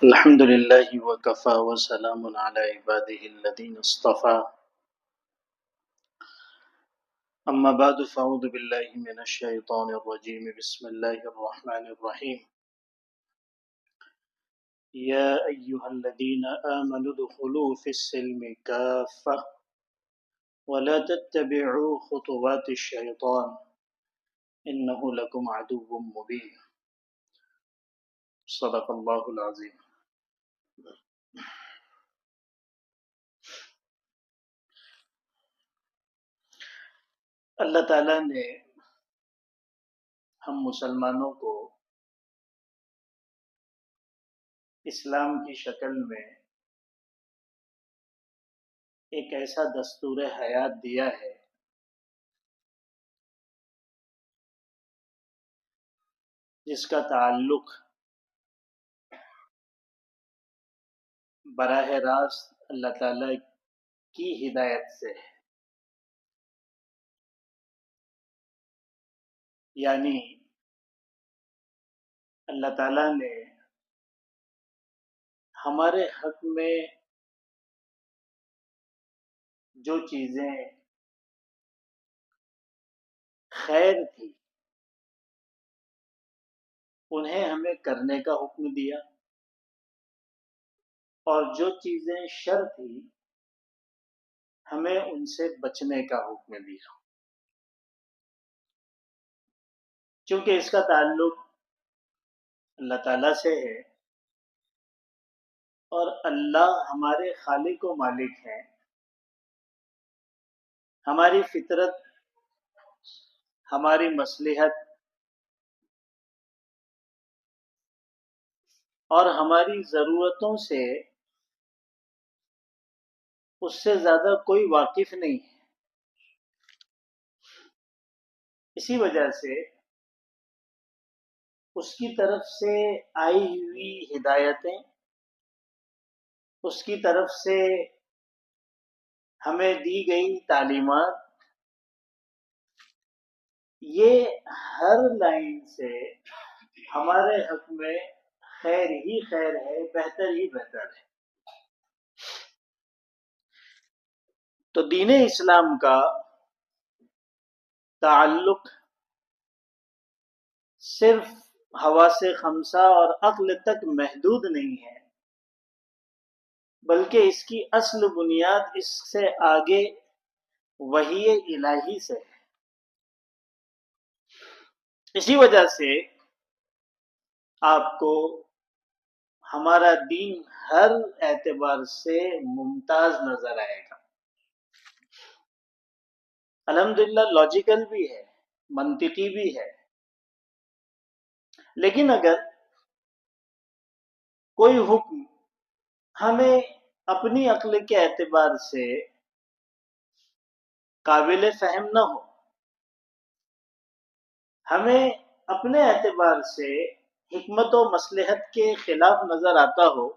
الحمد لله وكفى وسلام على عباده الذين اصطفى أما بعد فأعوذ بالله من الشيطان الرجيم بسم الله الرحمن الرحيم يا أيها الذين آمنوا ادخلوا في السلم كافة ولا تتبعوا خطوات الشيطان إنه لكم عدو مبين صدق الله العظيم۔ اللہ تعالیٰ نے ہم مسلمانوں کو اسلام کی شکل میں ایک ایسا دستور حیات دیا ہے جس کا تعلق براہ راست اللہ تعالیٰ کی ہدایت سے ہے، یعنی اللہ تعالیٰ نے ہمارے حق میں جو چیزیں خیر تھی انہیں ہمیں کرنے کا حکم دیا، اور جو چیزیں شر تھی ہمیں ان سے بچنے کا حکم دیا۔ چونکہ اس کا تعلق اللہ تعالیٰ سے ہے اور اللہ ہمارے خالق و مالک ہیں، ہماری فطرت، ہماری مصلحت اور ہماری ضرورتوں سے اس سے زیادہ کوئی واقف نہیں ہے۔ اسی وجہ سے اس کی طرف سے آئی ہوئی ہدایتیں، اس کی طرف سے ہمیں دی گئی تعلیمات، یہ ہر لائن سے ہمارے حق میں خیر ہی خیر ہے، بہتر ہی بہتر ہے۔ تو دین اسلام کا تعلق صرف حواس خمسہ اور عقل تک محدود نہیں ہے، بلکہ اس کی اصل بنیاد اس سے آگے وحی الہی سے ہے۔ اسی وجہ سے آپ کو ہمارا دین ہر اعتبار سے ممتاز نظر آئے گا۔ الحمدللہ لاجیکل بھی ہے، منطقی بھی ہے، لیکن اگر کوئی حکم ہمیں اپنی عقل کے اعتبار سے قابل فہم نہ ہو، ہمیں اپنے اعتبار سے حکمت و مصلحت کے خلاف نظر آتا ہو،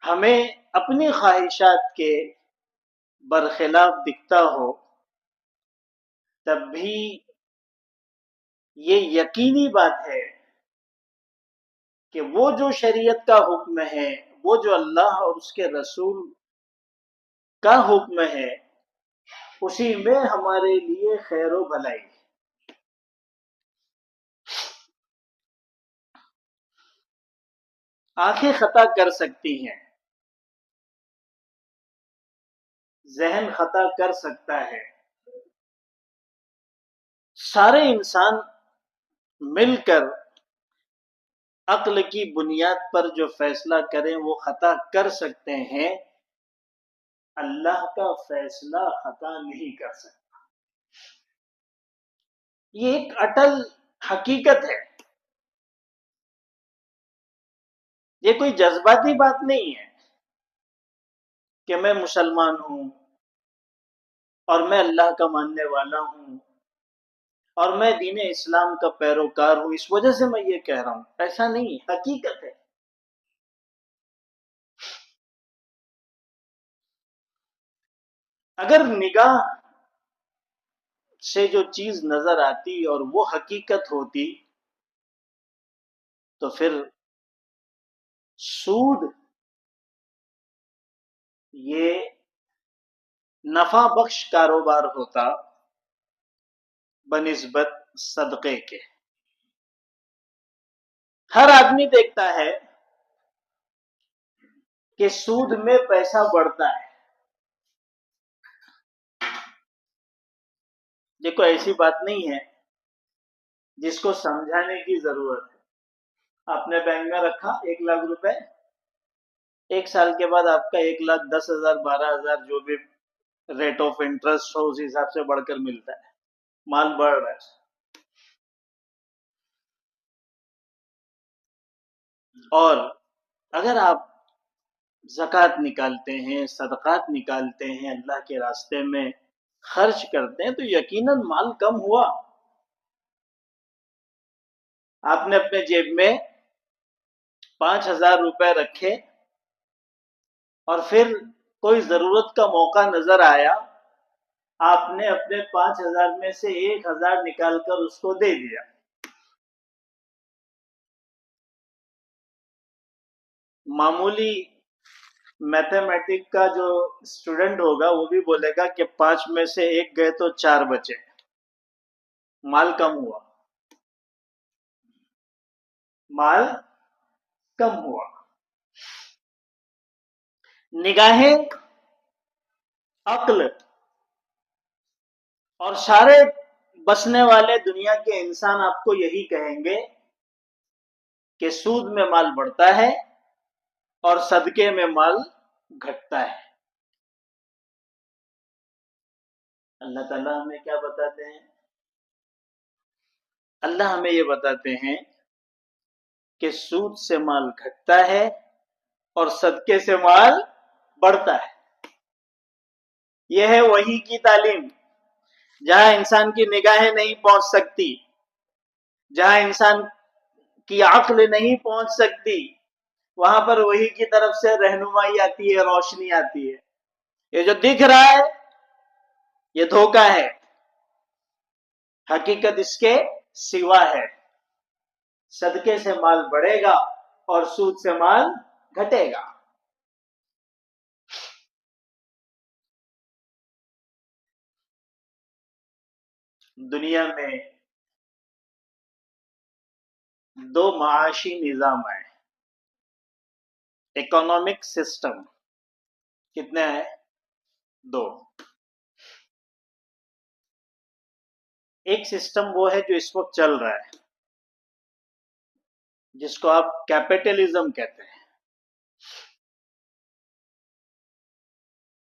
ہمیں اپنی خواہشات کے برخلاف دکھتا ہو، تب بھی یہ یقینی بات ہے کہ وہ جو شریعت کا حکم ہے، وہ جو اللہ اور اس کے رسول کا حکم ہے، اسی میں ہمارے لیے خیر و بھلائی ہے۔ آنکھیں خطا کر سکتی ہیں، ذہن خطا کر سکتا ہے، سارے انسان مل کر عقل کی بنیاد پر جو فیصلہ کریں وہ خطا کر سکتے ہیں، اللہ کا فیصلہ خطا نہیں کر سکتا۔ یہ ایک اٹل حقیقت ہے، یہ کوئی جذباتی بات نہیں ہے کہ میں مسلمان ہوں اور میں اللہ کا ماننے والا ہوں اور میں دین اسلام کا پیروکار ہوں اس وجہ سے میں یہ کہہ رہا ہوں، ایسا نہیں ہے، حقیقت ہے۔ اگر نگاہ سے جو چیز نظر آتی اور وہ حقیقت ہوتی تو پھر سود یہ نفع بخش کاروبار ہوتا بنسبت صدقے کے. ہر آدمی دیکھتا ہے کہ سود میں پیسہ بڑھتا ہے. یہ کوئی ایسی بات نہیں ہے جس کو سمجھانے کی ضرورت ہے. آپ نے بینک میں رکھا 1,00,000 روپے، 1 سال کے بعد آپ کا 1,10,000 12,000 جو بھی ریٹ آف انٹرسٹ ہو اس حساب سے بڑھ کر ملتا ہے. مال بڑھ رہا ہے. اور اگر آپ زکوٰۃ نکالتے ہیں، صدقات نکالتے ہیں، اللہ کے راستے میں خرچ کرتے ہیں تو یقیناً مال کم ہوا. آپ نے اپنے جیب میں 5,000 روپے رکھے اور پھر کوئی ضرورت کا موقع نظر آیا، آپ نے اپنے 5,000 میں سے 1,000 نکال کر اس کو دے دیا. معمولی میتھمیٹک کا جو اسٹوڈنٹ ہوگا وہ بھی بولے گا کہ 5 میں سے 1 گئے تو 4 بچے، مال کم ہوا. مال کم ہوا. نگاہیں، عقل اور سارے بسنے والے دنیا کے انسان آپ کو یہی کہیں گے کہ سود میں مال بڑھتا ہے اور صدقے میں مال گھٹتا ہے. اللہ تعالیٰ ہمیں کیا بتاتے ہیں؟ اللہ ہمیں یہ بتاتے ہیں کہ سود سے مال گھٹتا ہے اور صدقے سے مال بڑھتا ہے. یہ ہے وحی کی تعلیم. جہاں انسان کی نگاہیں نہیں پہنچ سکتی، جہاں انسان کی عقل نہیں پہنچ سکتی، وہاں پر وحی کی طرف سے رہنمائی آتی ہے، روشنی آتی ہے. یہ جو دکھ رہا ہے یہ دھوکہ ہے، حقیقت اس کے سوا ہے. صدقے سے مال بڑھے گا اور سود سے مال گھٹے گا. دنیا میں 2 معاشی نظام ہیں، اکنامک سسٹم. کتنے ہیں؟ 2. ایک سسٹم وہ ہے جو اس وقت چل رہا ہے، جس کو آپ کیپٹلزم کہتے ہیں،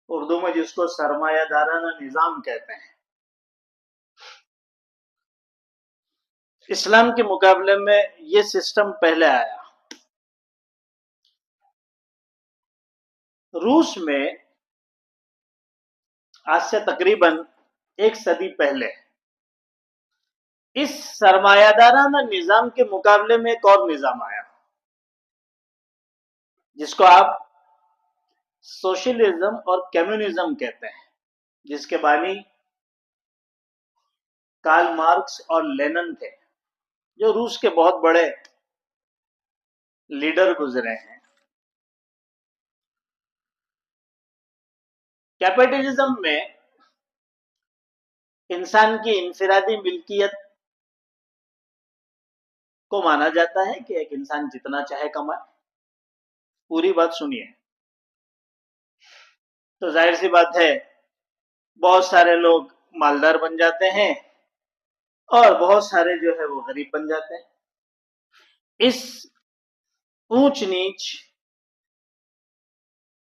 اردو میں جس کو سرمایہ دارانہ نظام کہتے ہیں. اسلام کے مقابلے میں یہ سسٹم پہلے آیا. روس میں آج سے تقریباً 1 صدی پہلے اس سرمایہ دارانہ نظام کے مقابلے میں ایک اور نظام آیا جس کو آپ سوشلزم اور کمیونزم کہتے ہیں، جس کے بانی کارل مارکس اور لینن تھے، جو روس کے بہت بڑے لیڈر گزرے ہیں. کیپٹلزم میں انسان کی انفرادی ملکیت کو مانا جاتا ہے کہ ایک انسان جتنا چاہے کمائے. پوری بات سنیے. تو ظاہر سی بات ہے بہت سارے لوگ مالدار بن جاتے ہیں اور بہت سارے جو ہے وہ غریب بن جاتے ہیں. اس اونچ نیچ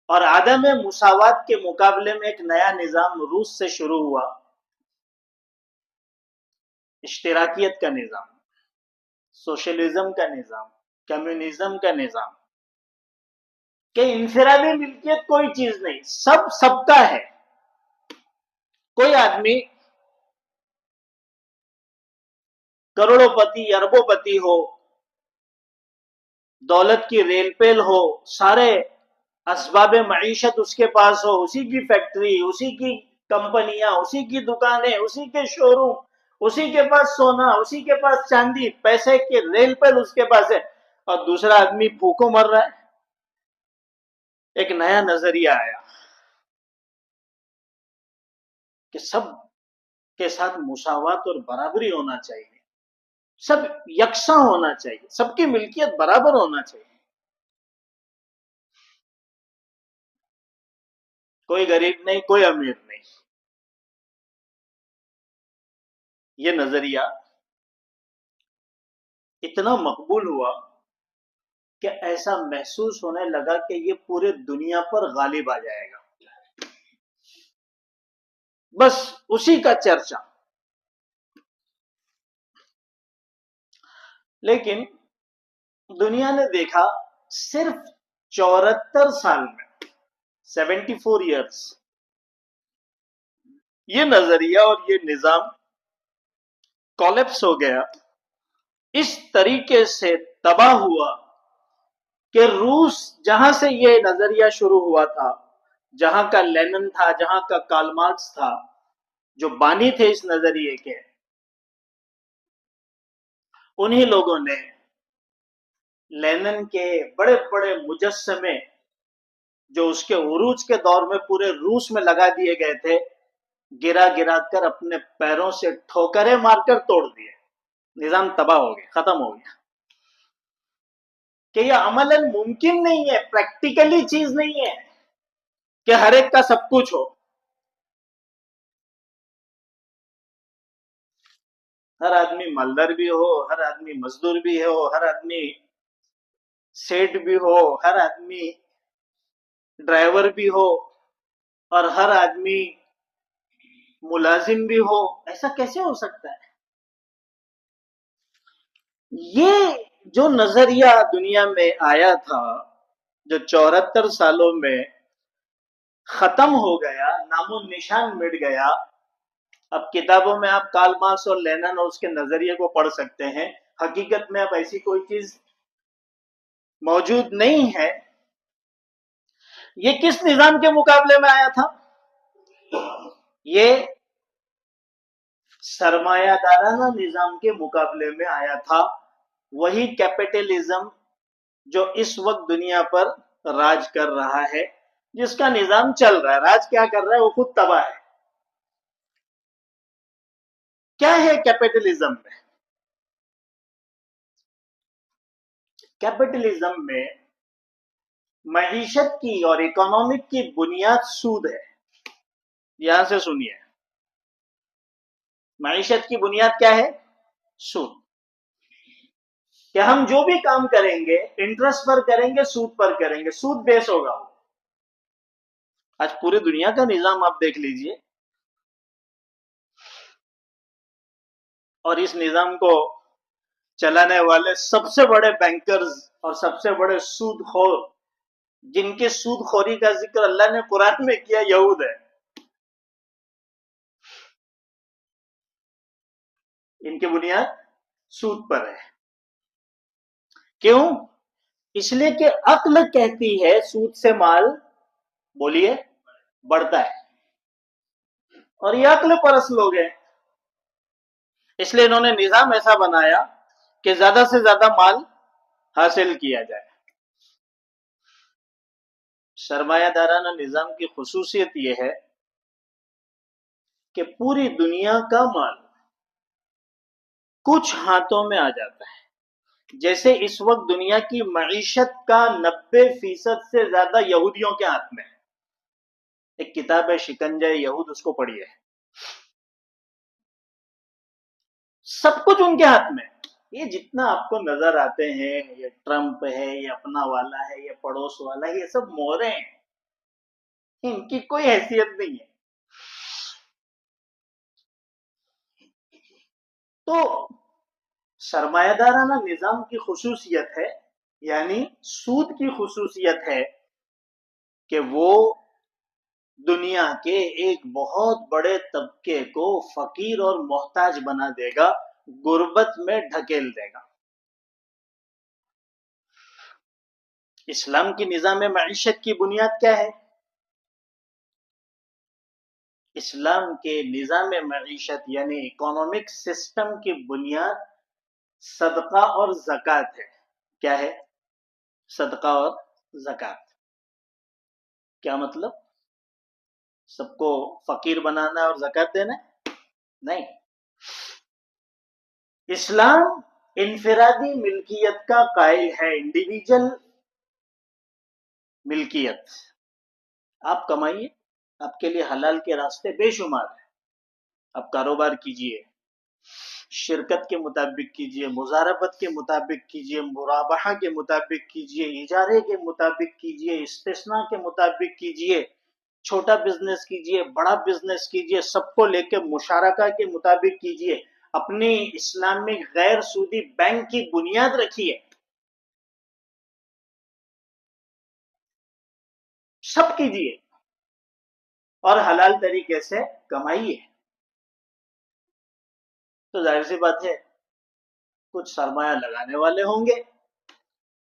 اور عدم مساوات کے مقابلے میں ایک نیا نظام روس سے شروع ہوا، اشتراکیت کا نظام، سوشلزم کا نظام، کمیونزم کا نظام، کہ انفرادی ملکیت کوئی چیز نہیں، سب کا ہے. کوئی آدمی کروڑوں پتی، اربوں پتی ہو، دولت کی ریل پیل ہو، سارے اسباب معیشت اس کے پاس ہو، اسی کی فیکٹری، اسی کی کمپنیاں، اسی کی دکانیں، اسی کے شو روم، اسی کے پاس سونا، اسی کے پاس چاندی، پیسے کی ریل پیل اس کے پاس ہے، اور دوسرا آدمی بھوکوں مر رہا ہے. ایک نیا نظریہ آیا کہ سب کے ساتھ مساوات اور برابری ہونا چاہیے، سب یکساں ہونا چاہیے، سب کی ملکیت برابر ہونا چاہیے، کوئی غریب نہیں، کوئی امیر نہیں۔ یہ نظریہ اتنا مقبول ہوا کہ ایسا محسوس ہونے لگا کہ یہ پورے دنیا پر غالب آ جائے گا، بس اسی کا چرچا۔ لیکن دنیا نے دیکھا صرف 74 سال میں 74 ایئرس یہ نظریہ اور یہ نظام کولیپس ہو گیا، اس طریقے سے تباہ ہوا کہ روس، جہاں سے یہ نظریہ شروع ہوا تھا، جہاں کا لینن تھا، جہاں کا کارل مارکس تھا، جو بانی تھے اس نظریے کے، انہی لوگوں نے لینن کے بڑے بڑے مجسمے جو اس کے عروج کے دور میں پورے روس میں لگا دیے گئے تھے، گرا گرا کر اپنے پیروں سے ٹھوکریں مار کر توڑ دیے۔ نظام تباہ ہو گیا، ختم ہو گیا، کہ یہ عملاً ممکن نہیں ہے، پریکٹیکلی چیز نہیں ہے کہ ہر ایک کا سب کچھ ہو۔ ہر آدمی مالدار بھی ہو، ہر آدمی مزدور بھی ہو، ہر آدمی سیٹ بھی ہو، ہر آدمی ڈرائیور بھی ہو، اور ہر آدمی ملازم بھی ہو، ایسا کیسے ہو سکتا ہے؟ یہ جو نظریہ دنیا میں آیا تھا، جو 74 سالوں میں ختم ہو گیا، نام و نشان مٹ گیا۔ اب کتابوں میں آپ کارل مارکس اور لینن اور اس کے نظریے کو پڑھ سکتے ہیں، حقیقت میں اب ایسی کوئی چیز موجود نہیں ہے۔ یہ کس نظام کے مقابلے میں آیا تھا؟ یہ سرمایہ دارانہ نظام کے مقابلے میں آیا تھا، وہی کیپٹلزم جو اس وقت دنیا پر راج کر رہا ہے، جس کا نظام چل رہا ہے، راج کیا کر رہا ہے، وہ خود تباہ ہے۔ کیا ہے کیپٹلزم میں؟ کیپٹلزم میں معیشت کی اور اکنامک کی بنیاد سود ہے۔ یہاں سے سنیے، معیشت کی بنیاد کیا ہے؟ سود۔ کہ ہم جو بھی کام کریں گے انٹرسٹ پر کریں گے، سود پر کریں گے، سود بیس ہوگا۔ آج پوری دنیا کا نظام آپ دیکھ لیجئے، اور اس نظام کو چلانے والے سب سے بڑے بینکرز اور سب سے بڑے سود خور، جن کے سود خوری کا ذکر اللہ نے قرآن میں کیا، یہود ہے۔ ان کی بنیاد سود پر ہے۔ کیوں؟ اس لیے کہ عقل کہتی ہے سود سے مال، بولیے، بڑھتا ہے، اور یہ عقل پرست لوگ ہیں، اس لیے انہوں نے نظام ایسا بنایا کہ زیادہ سے زیادہ مال حاصل کیا جائے۔ سرمایہ دارانہ نظام کی خصوصیت یہ ہے کہ پوری دنیا کا مال کچھ ہاتھوں میں آ جاتا ہے۔ جیسے اس وقت دنیا کی معیشت کا 90% سے زیادہ یہودیوں کے ہاتھ میں ہے۔ ایک کتاب ہے شکنجہ یہود، اس کو پڑھیے، سب کچھ ان کے ہاتھ میں۔ یہ جتنا آپ کو نظر آتے ہیں، یہ ٹرمپ ہے، یہ اپنا والا ہے، یہ پڑوس والا ہے، یہ سب مورے ہیں، ان کی کوئی حیثیت نہیں ہے۔ تو سرمایہ دارانہ نظام کی خصوصیت ہے، یعنی سود کی خصوصیت ہے کہ وہ دنیا کے ایک بہت بڑے طبقے کو فقیر اور محتاج بنا دے گا، غربت میں ڈھکیل دے گا۔ اسلام کی نظام معیشت کی بنیاد کیا ہے؟ اسلام کے نظام معیشت یعنی اکنامک سسٹم کی بنیاد صدقہ اور زکوٰۃ ہے۔ کیا ہے؟ صدقہ اور زکوٰۃ۔ کیا مطلب؟ سب کو فقیر بنانا اور زکات دینا؟ نہیں، اسلام انفرادی ملکیت کا قائل ہے، انڈیویجل ملکیت. آپ کمائیے، آپ کے لیے حلال کے راستے بے شمار ہیں. آپ کاروبار کیجئے، شرکت کے مطابق کیجئے، مضاربت کے مطابق کیجئے، مرابحہ کے مطابق کیجئے، اجارے کے مطابق کیجئے، استثناء کے مطابق کیجئے، چھوٹا بزنس کیجئے، بڑا بزنس کیجئے، سب کو لے کے مشارکہ کے مطابق کیجئے، اپنی اسلامک غیر سودی بینک کی بنیاد رکھیے، سب کیجئے اور حلال طریقے سے کمائیے. تو ظاہر سی بات ہے کچھ سرمایہ لگانے والے ہوں گے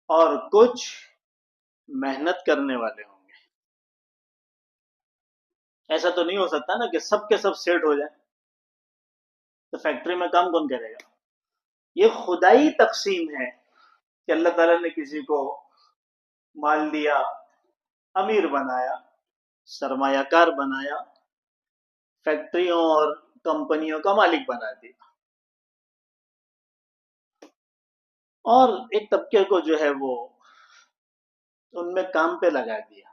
اور کچھ محنت کرنے والے ہوں گے. ایسا تو نہیں ہو سکتا نا کہ سب کے سب سیٹ ہو جائیں، تو فیکٹری میں کام کون کرے گا؟ یہ خدائی تقسیم ہے کہ اللہ تعالیٰ نے کسی کو مال دیا، امیر بنایا، سرمایہ کار بنایا، فیکٹریوں اور کمپنیوں کا مالک بنا دیا، اور ایک طبقے کو جو ہے وہ ان میں کام پہ لگا دیا.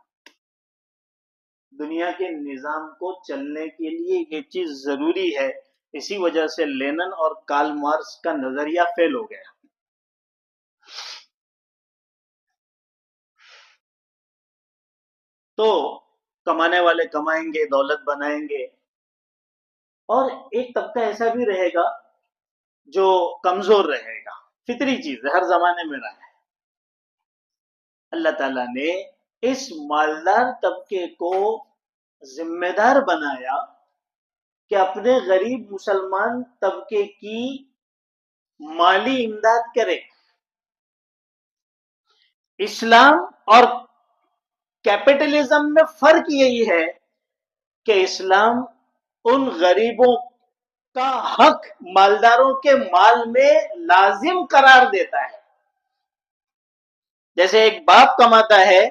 دنیا کے نظام کو چلنے کے لیے یہ چیز ضروری ہے، اسی وجہ سے لینن اور کارل مارکس کا نظریہ فیل ہو گیا. تو کمانے والے کمائیں گے، دولت بنائیں گے، اور ایک طبقہ ایسا بھی رہے گا جو کمزور رہے گا. فطری چیز ہے، ہر زمانے میں رہا ہے. اللہ تعالیٰ نے اس مالدار طبقے کو ذمہ دار بنایا کہ اپنے غریب مسلمان طبقے کی مالی امداد کرے. اسلام اور کیپٹلزم میں فرق یہی ہے کہ اسلام ان غریبوں کا حق مالداروں کے مال میں لازم قرار دیتا ہے. جیسے ایک باپ کماتا ہے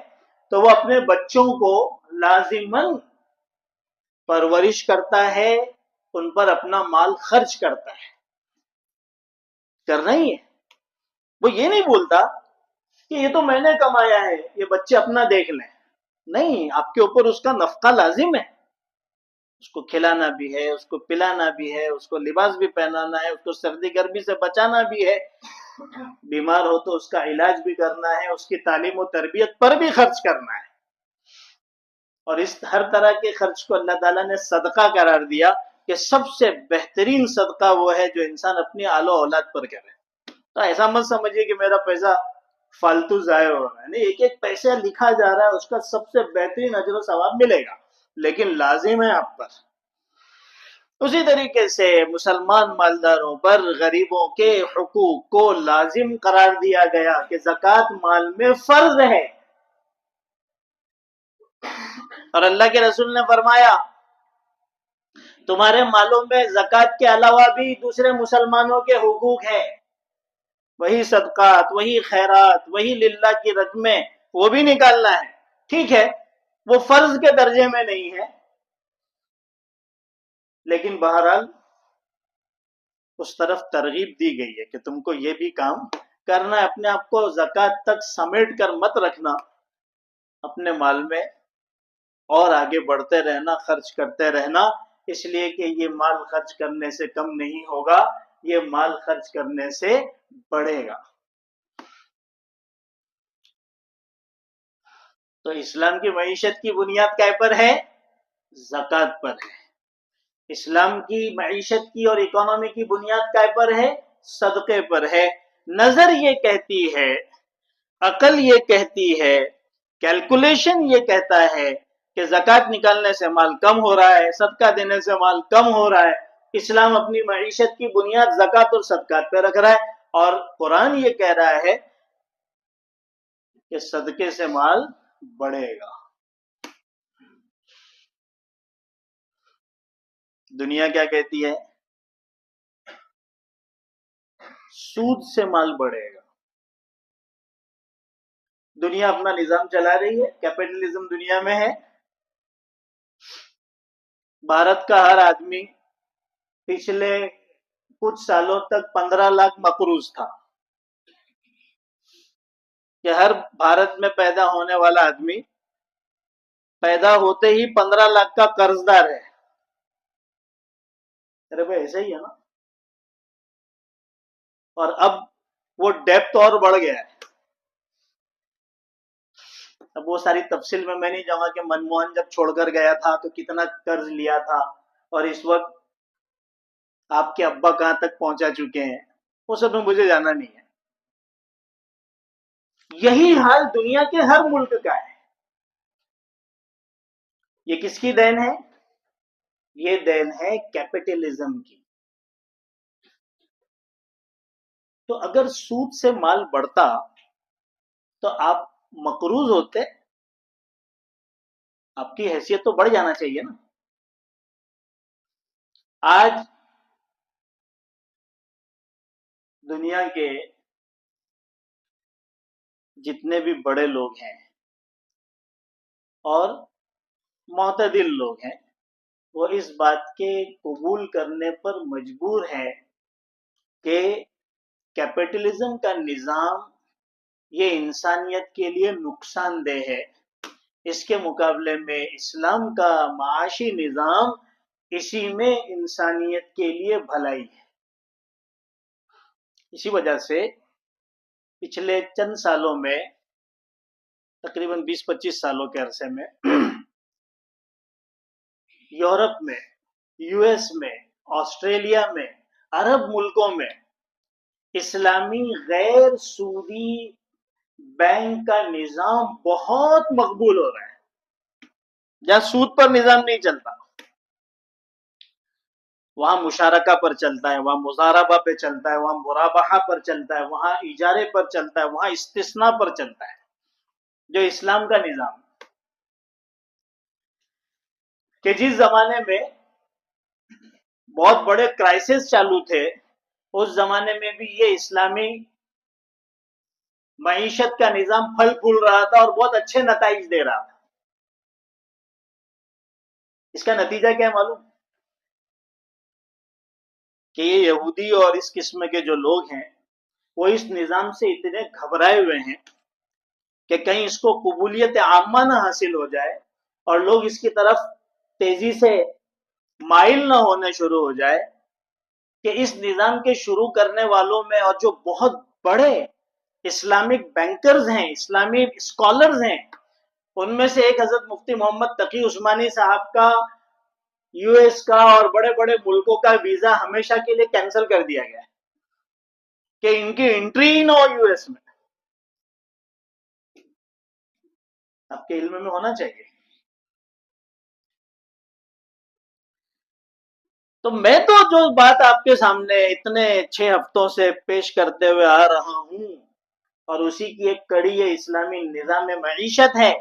تو وہ اپنے بچوں کو لازماً پرورش کرتا ہے، ان پر اپنا مال خرچ کرتا ہے، کرنا ہی ہے. وہ یہ نہیں بولتا کہ یہ تو میں نے کمایا ہے، یہ بچے اپنا دیکھ لیں. نہیں، آپ کے اوپر اس کا نفقہ لازم ہے. اس کو کھلانا بھی ہے، اس کو پلانا بھی ہے، اس کو لباس بھی پہنانا ہے، اس کو سردی گرمی سے بچانا بھی ہے، بیمار ہو تو اس کا علاج بھی کرنا ہے، اس کی تعلیم و تربیت پر بھی خرچ کرنا ہے. اور اس ہر طرح کے خرچ کو اللہ تعالیٰ نے صدقہ قرار دیا کہ سب سے بہترین صدقہ وہ ہے جو انسان اپنی آل و اولاد پر کرے. تو ایسا مت سمجھیے کہ میرا پیسہ فالتو ضائع ہو رہا ہے، نہیں، ایک ایک پیسہ لکھا جا رہا ہے، اس کا سب سے بہترین اجر و ثواب ملے گا، لیکن لازم ہے آپ پر. اسی طریقے سے مسلمان مالداروں پر غریبوں کے حقوق کو لازم قرار دیا گیا کہ زکوٰۃ مال میں فرض ہے. اور اللہ کے رسول نے فرمایا تمہارے مالوں میں زکوٰۃ کے علاوہ بھی دوسرے مسلمانوں کے حقوق ہیں، وہی صدقات، وہی خیرات، وہی للہ کی رقمیں، وہ بھی نکالنا ہے. ٹھیک ہے وہ فرض کے درجے میں نہیں ہے، لیکن بہرحال اس طرف ترغیب دی گئی ہے کہ تم کو یہ بھی کام کرنا ہے. اپنے آپ کو زکوٰۃ تک سمیٹ کر مت رکھنا، اپنے مال میں اور آگے بڑھتے رہنا، خرچ کرتے رہنا، اس لیے کہ یہ مال خرچ کرنے سے کم نہیں ہوگا، یہ مال خرچ کرنے سے بڑھے گا. تو اسلام کی معیشت کی بنیاد کیا پر ہے؟ زکوٰۃ پر ہے. اسلام کی معیشت کی اور اکانومی کی بنیاد کیا پر ہے؟ صدقے پر ہے. نظر یہ کہتی ہے، عقل یہ کہتی ہے، کیلکولیشن یہ کہتا ہے کہ زکوٰۃ نکالنے سے مال کم ہو رہا ہے، صدقہ دینے سے مال کم ہو رہا ہے. اسلام اپنی معیشت کی بنیاد زکوٰۃ اور صدقات پہ رکھ رہا ہے، اور قرآن یہ کہہ رہا ہے کہ صدقے سے مال بڑھے گا. دنیا کیا کہتی ہے؟ سود سے مال بڑھے گا. دنیا اپنا نظام چلا رہی ہے، کیپٹلزم دنیا میں ہے. بھارت کا ہر آدمی پچھلے کچھ سالوں تک 15 لاکھ مقروض تھا کہ ہر بھارت میں پیدا ہونے والا آدمی پیدا ہوتے ہی 15 لاکھ کا قرض دار ہے. ارے بھائی ایسا ہی ہے نا. اور اب وہ ڈیپتھ اور بڑھ گیا ہے. اب وہ ساری تفصیل میں نہیں جاؤں گا کہ منموہن جب چھوڑ کر گیا تھا تو کتنا قرض لیا تھا اور اس وقت آپ کے ابا کہاں تک پہنچا چکے ہیں، وہ سب میں مجھے جانا نہیں ہے. یہی حال دنیا کے ہر ملک کا ہے. یہ کس کی دین ہے؟ یہ دین ہے کیپٹلزم کی. تو اگر سود سے مال بڑھتا تو آپ مقروض ہوتے، آپ کی حیثیت تو بڑھ جانا چاہیے نا. آج دنیا کے جتنے بھی بڑے لوگ ہیں اور معتدل لوگ ہیں وہ اس بات کے قبول کرنے پر مجبور ہیں کہ کیپٹلزم کا نظام یہ انسانیت کے لیے نقصان دہ ہے. اس کے مقابلے میں اسلام کا معاشی نظام اسی میں انسانیت کے لیے بھلائی ہے. اسی وجہ سے پچھلے چند سالوں میں تقریباً 20-25 سالوں کے عرصے میں یورپ میں، یو ایس میں، آسٹریلیا میں، عرب ملکوں میں اسلامی غیر سودی بینک کا نظام بہت مقبول ہو رہا ہے. جہاں سود پر نظام نہیں چلتا وہاں مشارکہ پر چلتا ہے، وہاں مضاربہ پہ چلتا ہے، وہاں مرابحہ پر چلتا ہے، وہاں اجارے پر چلتا ہے، وہاں استثناء پر چلتا ہے. جو اسلام کا نظام کہ جس زمانے میں بہت بڑے کرائسس چالو تھے اس زمانے میں بھی یہ اسلامی معیشت کا نظام پھل پھول رہا تھا اور بہت اچھے نتائج دے رہا تھا. اس کا نتیجہ کیا ہے معلوم؟ کہ یہ یہودی اور اس قسم کے جو لوگ ہیں وہ اس نظام سے اتنے گھبرائے ہوئے ہیں کہ کہیں اس کو قبولیت عامہ نہ حاصل ہو جائے اور لوگ اس کی طرف تیزی سے مائل نہ ہونے شروع ہو جائے کہ اس نظام کے شروع کرنے والوں میں اور جو بہت بڑے اسلامک بینکرز ہیں، اسلامی اسکالرز ہیں، ان میں سے ایک حضرت مفتی محمد تقی عثمانی صاحب کا یو ایس کا اور بڑے بڑے ملکوں کا ویزا ہمیشہ کے لیے کینسل کر دیا گیا ہے کہ ان کی انٹری ہی نہ ہو یو ایس میں. آپ کے علم میں ہونا چاہیے. تو میں تو جو بات آپ کے سامنے اتنے 6 ہفتوں سے پیش کرتے ہوئے آ رہا ہوں اور اسی کی ایک کڑی اسلامی نظام معیشت ہے،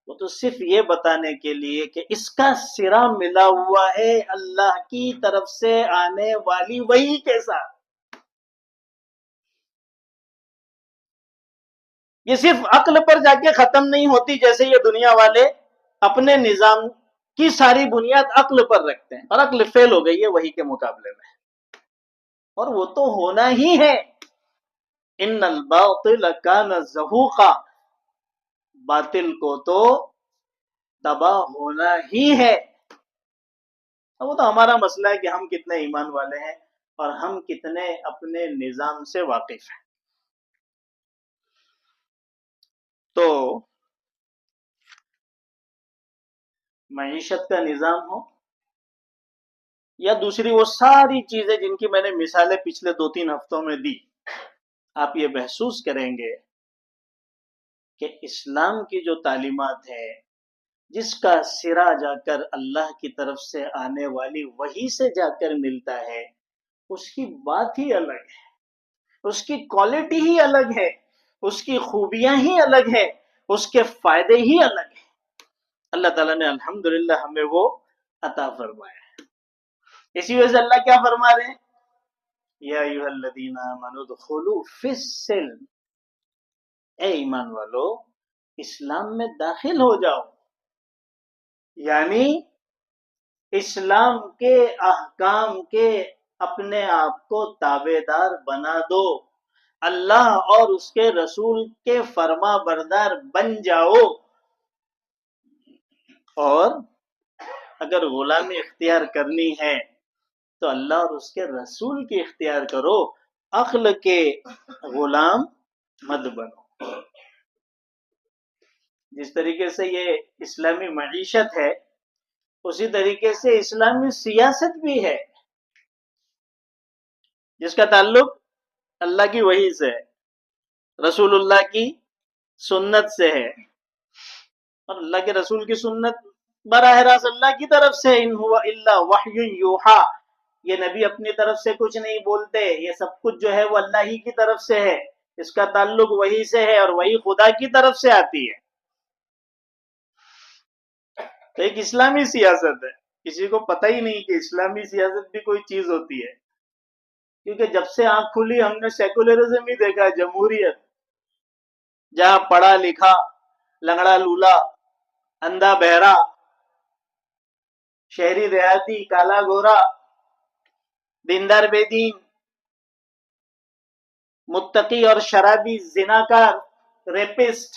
وہ تو صرف یہ بتانے کے لیے کہ اس کا سرا ملا ہوا ہے اللہ کی طرف سے آنے والی وحی کے ساتھ. یہ صرف عقل پر جا کے ختم نہیں ہوتی جیسے یہ دنیا والے اپنے نظام کی ساری بنیاد عقل پر رکھتے ہیں اور عقل فیل ہو گئی ہے وحی کے مقابلے میں. اور وہ تو ہونا ہی ہے. ان الباطل کان زہوقا، باطل کو تو تباہ ہونا ہی ہے. وہ تو ہمارا مسئلہ ہے کہ ہم کتنے ایمان والے ہیں اور ہم کتنے اپنے نظام سے واقف ہیں. تو معیشت کا نظام ہو یا دوسری وہ ساری چیزیں جن کی میں نے مثالیں پچھلے 2-3 ہفتوں میں دی، آپ یہ محسوس کریں گے کہ اسلام کی جو تعلیمات ہے جس کا سرا جا کر اللہ کی طرف سے آنے والی وحی سے جا کر ملتا ہے، اس کی بات ہی الگ ہے، اس کی کوالٹی ہی الگ ہے، اس کی خوبیاں ہی الگ ہے، اس کے فائدے ہی الگ ہیں. اللہ تعالیٰ نے الحمدللہ ہمیں وہ عطا فرمایا ہے. اسی وجہ سے اللہ کیا فرما رہے ہیں؟ یا ایھا الذین آمنوا ادخلوا فی السلم، اے ایمان والو اسلام میں داخل ہو جاؤ، یعنی اسلام کے احکام کے اپنے آپ کو تابع دار بنا دو، اللہ اور اس کے رسول کے فرما بردار بن جاؤ، اور اگر غلامی اختیار کرنی ہے تو اللہ اور اس کے رسول کی اختیار کرو، عقل کے غلام مت بنو۔ جس طریقے سے یہ اسلامی معیشت ہے اسی طریقے سے اسلامی سیاست بھی ہے، جس کا تعلق اللہ کی وحی سے ہے، رسول اللہ کی سنت سے ہے، اور اللہ کے رسول کی سنت براہ راست اللہ کی طرف سے، ان ہوا الا وحی یوحا، یہ نبی اپنی طرف سے کچھ نہیں بولتے، یہ سب کچھ جو ہے وہ اللہ ہی کی طرف سے ہے، اس کا تعلق وحی سے ہے، اور وحی خدا کی طرف سے آتی ہے۔ تو ایک اسلامی سیاست ہے، کسی کو پتہ ہی نہیں کہ اسلامی سیاست بھی کوئی چیز ہوتی ہے، کیونکہ جب سے آنکھ کھلی ہم نے سیکولرزم ہی دیکھا ہے، جمہوریت، جہاں پڑھا لکھا لنگڑا لولا اندھا بہرا شہری دیہاتی کالا گورا دیندار بے دین متقی اور شرابی زناکار ریپسٹ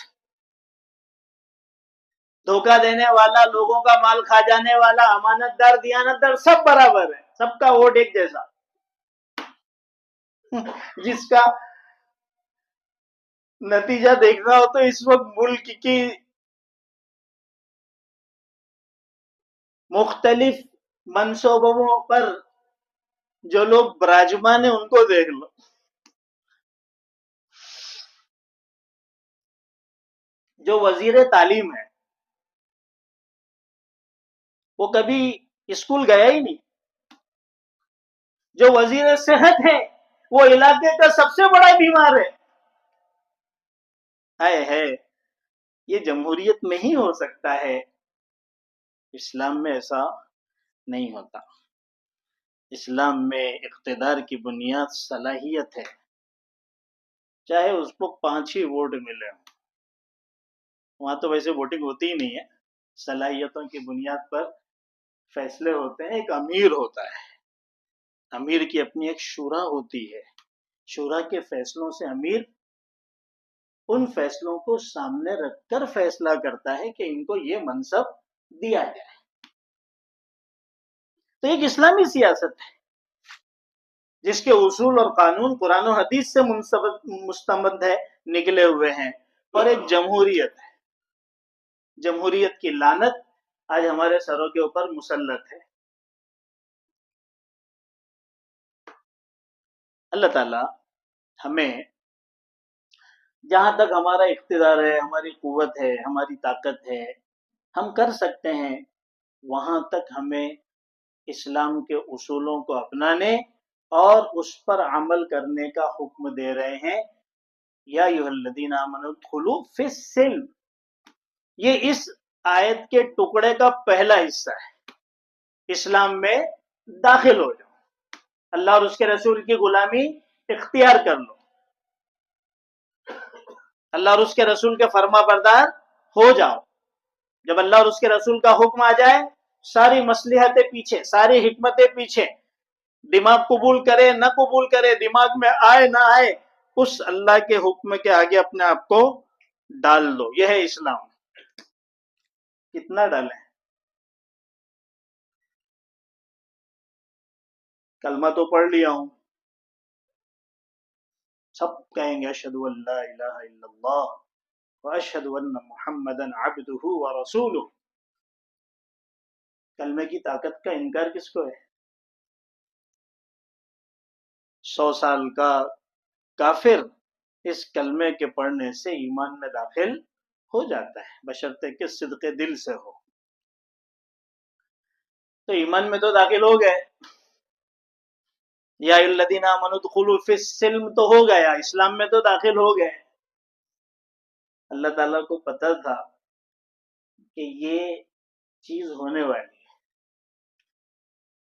دھوکہ دینے والا لوگوں کا مال کھا جانے والا امانت دار دیانت دار سب برابر ہے، سب کا ووٹ ایک جیسا، جس کا نتیجہ دیکھنا ہو تو اس وقت ملک کی مختلف منصوبوں پر جو لوگ براجمان ہیں ان کو دیکھ لو۔ جو وزیر تعلیم ہے وہ کبھی اسکول گیا ہی نہیں، جو وزیر صحت ہے وہ علاقے کا سب سے بڑا بیمار ہے، یہ جمہوریت میں ہی ہو سکتا ہے، اسلام میں ایسا نہیں ہوتا۔ اسلام میں اقتدار کی بنیاد صلاحیت ہے، چاہے اس کو 5 ہی ووٹ ملے، وہاں تو ویسے ووٹنگ ہوتی ہی نہیں ہے، صلاحیتوں کی بنیاد پر فیصلے ہوتے ہیں۔ ایک امیر ہوتا ہے، امیر کی اپنی ایک شورا ہوتی ہے، شورا کے فیصلوں سے امیر ان فیصلوں کو سامنے رکھ کر فیصلہ کرتا ہے کہ ان کو یہ منصب دیا جائے۔ تو ایک اسلامی سیاست ہے جس کے اصول اور قانون قرآن و حدیث سے مستمد ہے، نکلے ہوئے ہیں، اور ایک جمہوریت ہے، جمہوریت کی لعنت آج ہمارے سروں کے اوپر مسلط ہے۔ اللہ تعالی ہمیں جہاں تک ہمارا اقتدار ہے، ہماری قوت ہے، ہماری طاقت ہے، ہم کر سکتے ہیں، وہاں تک ہمیں اسلام کے اصولوں کو اپنانے اور اس پر عمل کرنے کا حکم دے رہے ہیں۔ یا ایھا الذین آمنوا ادخلوا فی السلم، یہ اس آیت کے ٹکڑے کا پہلا حصہ ہے، اسلام میں داخل ہو جاؤ، اللہ اور اس کے رسول کی غلامی اختیار کر لو، اللہ اور اس کے رسول کے فرما بردار ہو جاؤ۔ جب اللہ اور اس کے رسول کا حکم آ جائے، ساری مصلحتیں پیچھے، ساری حکمتیں پیچھے، دماغ قبول کرے نہ قبول کرے، دماغ میں آئے نہ آئے، اس اللہ کے حکم کے آگے اپنے آپ کو ڈال دو، یہ ہے اسلام۔ کتنا ڈالیں؟ کلمہ تو پڑھ لیا ہوں، سب کہیں گے اشہد ان لا الہ الا اللہ واشہد ان محمدا عبدہ ورسولہ۔ کلمے کی طاقت کا انکار کس کو ہے؟ 100 سال کا کافر اس کلمے کے پڑھنے سے ایمان میں داخل ہو جاتا ہے، بشرطے کہ صدق دل سے ہو۔ تو ایمان میں تو داخل ہو گئے، یا ایھا الذین آمنوا ادخلوا فی السلم تو ہو گیا، اسلام میں تو داخل ہو گئے۔ اللہ تعالیٰ کو پتہ تھا کہ یہ چیز ہونے والی ہے،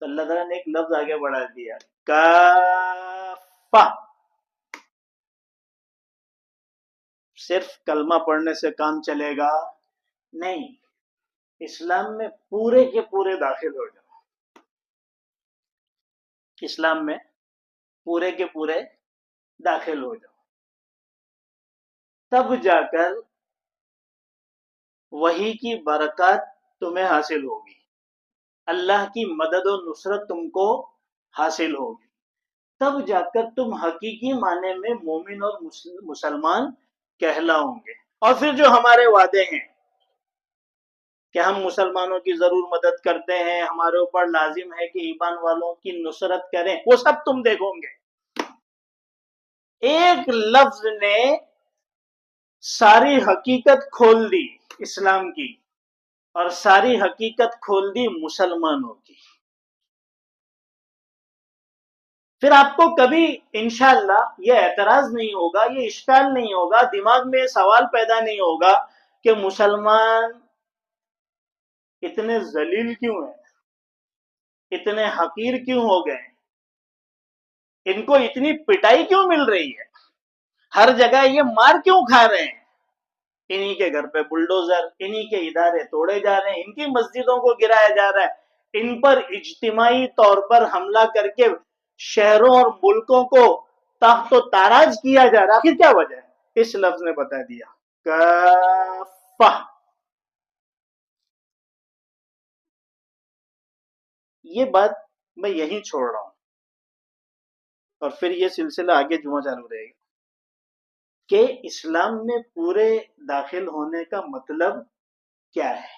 تو اللہ تعالیٰ نے ایک لفظ آگے بڑھا دیا، کافہ۔ صرف کلمہ پڑھنے سے کام چلے گا نہیں، اسلام میں پورے کے پورے داخل ہو جاؤ، اسلام میں پورے کے پورے داخل ہو جاؤ، تب جا کر وحی کی برکات تمہیں حاصل ہوگی، اللہ کی مدد و نصرت تم کو حاصل ہوگی، تب جا کر تم حقیقی معنی میں مومن اور مسلمان کہلاؤ گے۔ اور پھر جو ہمارے وعدے ہیں کہ ہم مسلمانوں کی ضرور مدد کرتے ہیں، ہمارے اوپر لازم ہے کہ ایمان والوں کی نصرت کریں، وہ سب تم دیکھو گے۔ ایک لفظ نے ساری حقیقت کھول دی اسلام کی، اور ساری حقیقت کھول دی مسلمانوں کی۔ پھر آپ کو کبھی انشاءاللہ یہ اعتراض نہیں ہوگا، یہ اشکال نہیں ہوگا، دماغ میں سوال پیدا نہیں ہوگا کہ مسلمان اتنے ذلیل کیوں ہیں، اتنے حقیر کیوں ہو گئے، ان کو اتنی پٹائی کیوں مل رہی ہے، ہر جگہ یہ مار کیوں کھا رہے ہیں، انہی کے گھر پہ بلڈوزر، انہی کے ادارے توڑے جا رہے ہیں، ان کی مسجدوں کو گرایا جا رہا ہے، ان پر اجتماعی طور پر حملہ کر کے شہروں اور ملکوں کو تخت و تاراج کیا جا رہا ہے۔ آخر کیا وجہ ہے؟ اس لفظ نے بتا دیا، کافہ۔ یہ بات میں یہی چھوڑ رہا ہوں، اور پھر یہ سلسلہ آگے جمعہ چالو رہے گا کہ اسلام میں پورے داخل ہونے کا مطلب کیا ہے،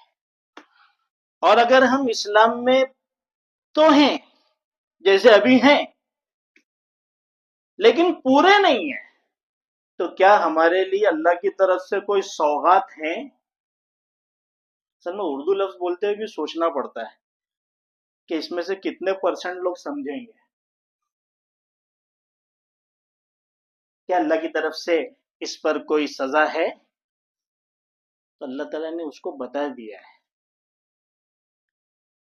اور اگر ہم اسلام میں تو ہیں جیسے ابھی ہیں لیکن پورے نہیں ہیں، تو کیا ہمارے لیے اللہ کی طرف سے کوئی سوغات ہیں؟ اصل میں اردو لفظ بولتے ہوئے بھی سوچنا پڑتا ہے کہ اس میں سے کتنے % لوگ سمجھیں گے۔ کیا اللہ کی طرف سے اس پر کوئی سزا ہے؟ تو اللہ تعالیٰ نے اس کو بتا دیا ہے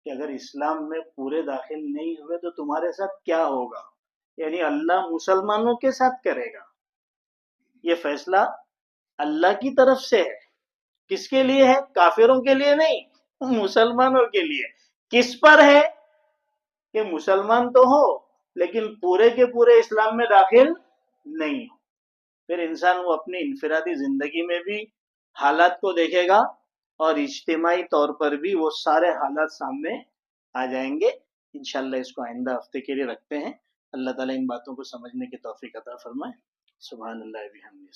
کہ اگر اسلام میں پورے داخل نہیں ہوئے تو تمہارے ساتھ کیا ہوگا، یعنی اللہ مسلمانوں کے ساتھ کرے گا۔ یہ فیصلہ اللہ کی طرف سے ہے، کس کے لیے ہے؟ کافروں کے لیے نہیں، مسلمانوں کے لیے۔ کس پر ہے؟ کہ مسلمان تو ہو لیکن پورے کے پورے اسلام میں داخل نہیں ہو۔ پھر انسان وہ اپنی انفرادی زندگی میں بھی حالات کو دیکھے گا، اور اجتماعی طور پر بھی وہ سارے حالات سامنے آ جائیں گے۔ انشاءاللہ اس کو آئندہ ہفتے کے لیے رکھتے ہیں۔ اللہ تعالیٰ ان باتوں کو سمجھنے کی توفیق عطا فرمائے۔ سبحان اللہ بحمدہ۔